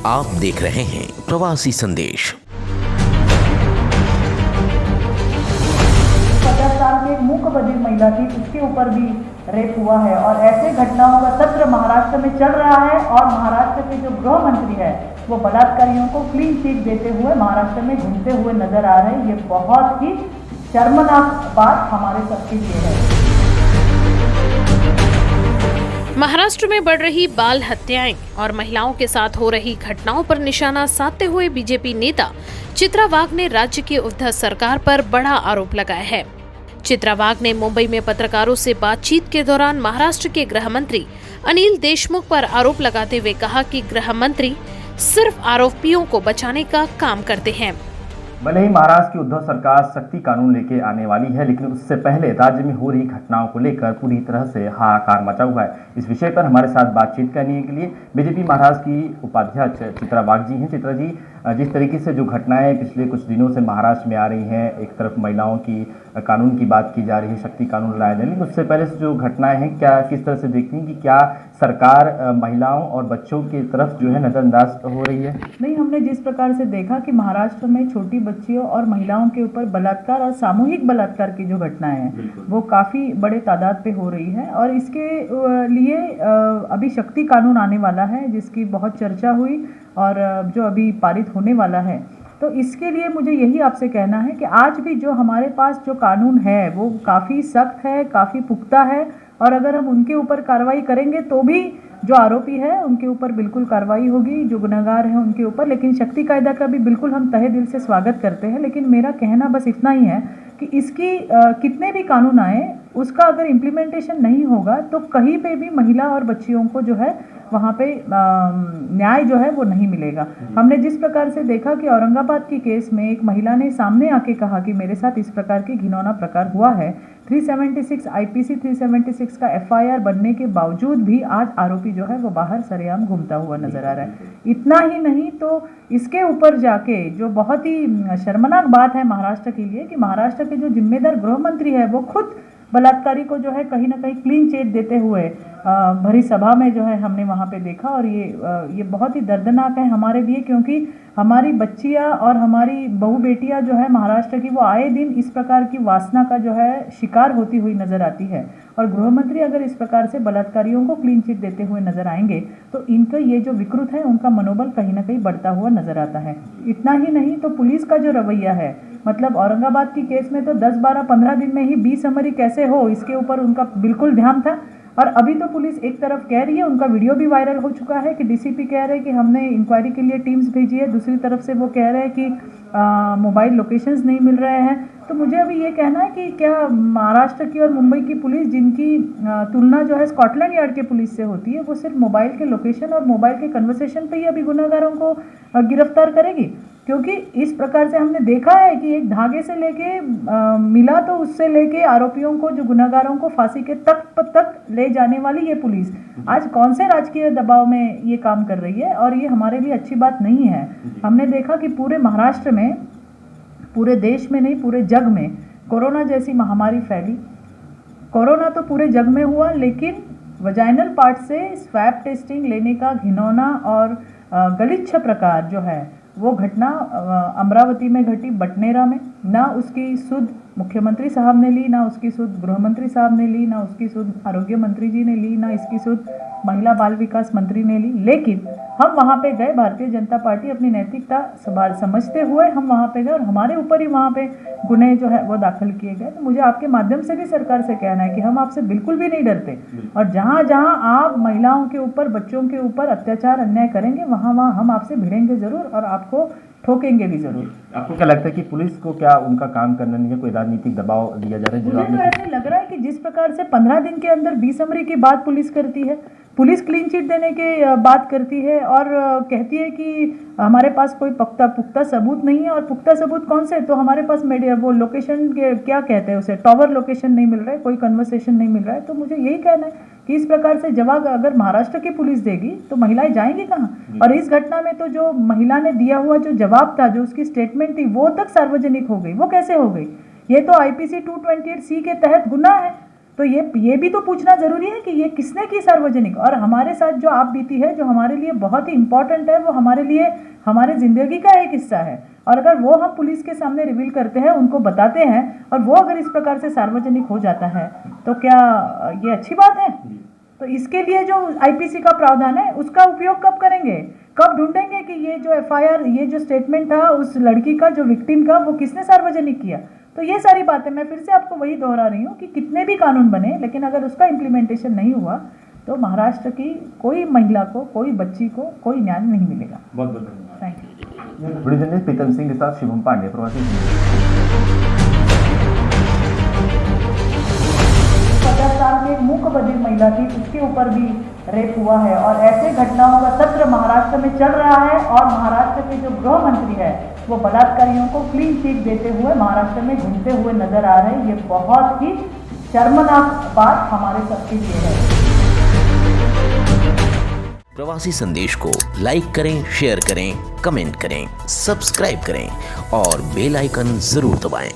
आप देख रहे हैं प्रवासी संदेश। 50 साल की एक मूकबधिर महिला थी, उसके ऊपर भी रेप हुआ है और ऐसे घटनाओं का सत्र महाराष्ट्र में चल रहा है और महाराष्ट्र के जो गृह मंत्री है वो बलात्कारियों को क्लीन चिट देते हुए महाराष्ट्र में घूमते हुए नजर आ रहे हैं। ये बहुत ही शर्मनाक बात हमारे सबके लिए है। महाराष्ट्र में बढ़ रही बाल हत्याएं और महिलाओं के साथ हो रही घटनाओं पर निशाना साधते हुए बीजेपी नेता चित्रा वाघ ने राज्य की उद्धव सरकार पर बड़ा आरोप लगाया है। चित्रा वाघ ने मुंबई में पत्रकारों से बातचीत के दौरान महाराष्ट्र के गृह मंत्री अनिल देशमुख पर आरोप लगाते हुए कहा कि गृह मंत्री सिर्फ आरोपियों को बचाने का काम करते हैं। भले ही महाराष्ट्र की उद्धव सरकार सख्ती कानून लेके आने वाली है, लेकिन उससे पहले राज्य में हो रही घटनाओं को लेकर पूरी तरह से हाहाकार मचा हुआ है। इस विषय पर हमारे साथ बातचीत करने के लिए बीजेपी महाराष्ट्र की उपाध्यक्ष चित्रा वाघ जी हैं। चित्रा जी, जिस तरीके से जो घटनाएं पिछले कुछ दिनों से महाराष्ट्र में आ रही हैं, एक तरफ महिलाओं की कानून की बात की जा रही है, शक्ति कानून लाया जाए, लेकिन उससे पहले से जो घटनाएं हैं, क्या किस तरह से देखती हैं कि क्या सरकार महिलाओं और बच्चों की तरफ जो है नजरअंदाज हो रही है? नहीं, हमने जिस प्रकार से देखा कि महाराष्ट्र में छोटी बच्चियों और महिलाओं के ऊपर बलात्कार और सामूहिक बलात्कार की जो घटनाएं हैं वो काफ़ी बड़े तादाद पे हो रही है और इसके लिए अभी शक्ति कानून आने वाला है जिसकी बहुत चर्चा हुई और जो अभी पारित होने वाला है। तो इसके लिए मुझे यही आपसे कहना है कि आज भी जो हमारे पास जो कानून है वो काफ़ी सख्त है, काफ़ी पुख्ता है और अगर हम उनके ऊपर कार्रवाई करेंगे तो भी जो आरोपी है उनके ऊपर बिल्कुल कार्रवाई होगी, जो गुनहगार हैं उनके ऊपर। लेकिन शक्ति कायदा का भी बिल्कुल हम तहे दिल से स्वागत करते हैं, लेकिन मेरा कहना बस इतना ही है कि इसकी कितने भी कानून आए उसका अगर इम्प्लीमेंटेशन नहीं होगा तो कहीं पे भी महिला और बच्चियों को जो है वहाँ पे न्याय जो है वो नहीं मिलेगा। हमने जिस प्रकार से देखा कि औरंगाबाद की केस में एक महिला ने सामने आके कहा कि मेरे साथ इस प्रकार की घिनौना प्रकार हुआ है, 376 आईपीसी 376 का एफआईआर बनने के बावजूद भी आज आरोपी जो है वो बाहर सरेआम घूमता हुआ नजर आ रहा है। इतना ही नहीं तो इसके ऊपर जाके जो बहुत ही शर्मनाक बात है महाराष्ट्र के लिए कि महाराष्ट्र के जो जिम्मेदार गृह मंत्री है वो खुद बलात्कारी को जो है कहीं ना कहीं क्लीन चिट देते हुए भरी सभा में जो है हमने वहाँ पे देखा और ये बहुत ही दर्दनाक है हमारे लिए, क्योंकि हमारी बच्चियाँ और हमारी बहू बेटियाँ जो है महाराष्ट्र की वो आए दिन इस प्रकार की वासना का जो है शिकार होती हुई नजर आती है और गृह मंत्री अगर इस प्रकार से बलात्कारियों को क्लीन चिट देते हुए नजर आएंगे तो इनका ये जो विकृत है उनका मनोबल कहीं ना कहीं बढ़ता हुआ नजर आता है। इतना ही नहीं तो पुलिस का जो रवैया है, मतलब औरंगाबाद की केस में तो 10, 12, 15 दिन में ही 20 समरी कैसे हो इसके ऊपर उनका बिल्कुल ध्यान था और अभी तो पुलिस एक तरफ कह रही है, उनका वीडियो भी वायरल हो चुका है कि डीसीपी कह रहे हैं कि हमने इंक्वायरी के लिए टीम्स भेजी है, दूसरी तरफ से वो कह रहे हैं कि मोबाइल लोकेशंस नहीं मिल रहे हैं। तो मुझे अभी ये कहना है कि क्या महाराष्ट्र की और मुंबई की पुलिस जिनकी तुलना जो है स्कॉटलैंड यार्ड के पुलिस से होती है वो सिर्फ मोबाइल के लोकेशन और मोबाइल के कन्वर्सेशन पे ही अभी गुनहगारों को गिरफ्तार करेगी? क्योंकि इस प्रकार से हमने देखा है कि एक धागे से लेके मिला तो उससे लेके आरोपियों को जो गुनहगारों को फांसी के तक ले जाने वाली ये पुलिस आज कौन से राजकीय दबाव में ये काम कर रही है और ये हमारे लिए अच्छी बात नहीं है। हमने देखा कि पूरे महाराष्ट्र में, पूरे देश में नहीं पूरे जग में कोरोना जैसी महामारी फैली। कोरोना तो पूरे जग में हुआ, लेकिन वजाइनल पार्ट से स्वैब टेस्टिंग लेने का घिनौना और गलिच्छ प्रकार जो है वो घटना अमरावती में घटी, बटनेरा में। ना उसकी सुध मुख्यमंत्री साहब ने ली, ना उसकी सुध गृह मंत्री साहब ने ली, ना उसकी सुध आरोग्य मंत्री जी ने ली, ना इसकी सुध महिला बाल विकास मंत्री ने ली। लेकिन हम वहाँ पे गए, भारतीय जनता पार्टी अपनी नैतिकता समझते हुए हम वहाँ पे गए और हमारे ऊपर ही वहाँ पे गुने जो है वो दाखिल किए गए। तो मुझे आपके माध्यम से भी सरकार से कहना है कि हम आपसे बिल्कुल भी नहीं डरते और जहाँ जहाँ आप महिलाओं के ऊपर, बच्चों के ऊपर अत्याचार अन्याय करेंगे वहाँ वहाँ हम आपसे भिड़ेंगे जरूर और आपको ठोकेंगे भी जरूर। आपको क्या लगता है कि पुलिस को क्या उनका काम करना नहीं है, कोई राजनीतिक दबाव दिया जा रहा है? मुझे तो ऐसे लग रहा है कि जिस प्रकार से 15 दिन के अंदर 20 समरी की बात पुलिस करती है, पुलिस क्लीन चिट देने के बात करती है और कहती है कि हमारे पास कोई पुख्ता सबूत नहीं है। और पुख्ता सबूत कौन से? तो हमारे पास मीडिया वो लोकेशन के क्या कहते हैं उसे, टॉवर लोकेशन नहीं मिल रहा है, कोई कन्वर्सेशन नहीं मिल रहा है। तो मुझे यही कहना है कि इस प्रकार से जवाब अगर महाराष्ट्र की पुलिस देगी तो महिलाएं जाएंगी कहाँ? और इस घटना में तो जो महिला ने दिया हुआ जो जवाब था, जो उसकी स्टेटमेंट थी, वो तक सार्वजनिक हो गई। वो कैसे हो गई? ये तो आईपीसी 228C के तहत गुनाह है। तो ये भी तो पूछना ज़रूरी है कि ये किसने की सार्वजनिक, और हमारे साथ जो आप बीती है जो हमारे लिए बहुत ही इम्पॉर्टेंट है, वो हमारे लिए हमारे ज़िंदगी का एक हिस्सा है, और अगर वो हम पुलिस के सामने रिवील करते हैं, उनको बताते हैं, और वो अगर इस प्रकार से सार्वजनिक हो जाता है तो क्या ये अच्छी बात है? तो इसके लिए जो आईपीसी का प्रावधान है उसका उपयोग कब करेंगे, कब ढूंढेंगे कि ये जो एफआईआर, ये जो स्टेटमेंट था उस लड़की का, जो विक्टिम का, वो किसने सार्वजनिक किया? तो ये सारी बातें मैं फिर से आपको वही दोहरा रही हूँ कि कितने भी कानून बने, लेकिन अगर उसका इम्प्लीमेंटेशन नहीं हुआ तो महाराष्ट्र की कोई महिला को, कोई बच्ची को कोई न्याय नहीं मिलेगा। बहुत बहुत धन्यवाद। Thank you. Video journalist Pritam Singh के साथ शिवम पांडे, प्रवासी। 50 साल की एक मूक बधिर महिला थी, उसके ऊपर भी रेप हुआ है, और ऐसे घटनाओं का सत्र महाराष्ट्र में चल रहा है, और महाराष्ट्र के जो गृह मंत्री है वो बलात्कारियों को क्लीन चिट देते हुए महाराष्ट्र में घूमते हुए नजर आ रहे हैं। ये बहुत ही शर्मनाक बात हमारे सबके लिए है। प्रवासी संदेश को लाइक करें, शेयर करें, कमेंट करें, सब्सक्राइब करें और बेल आइकन जरूर दबाएं।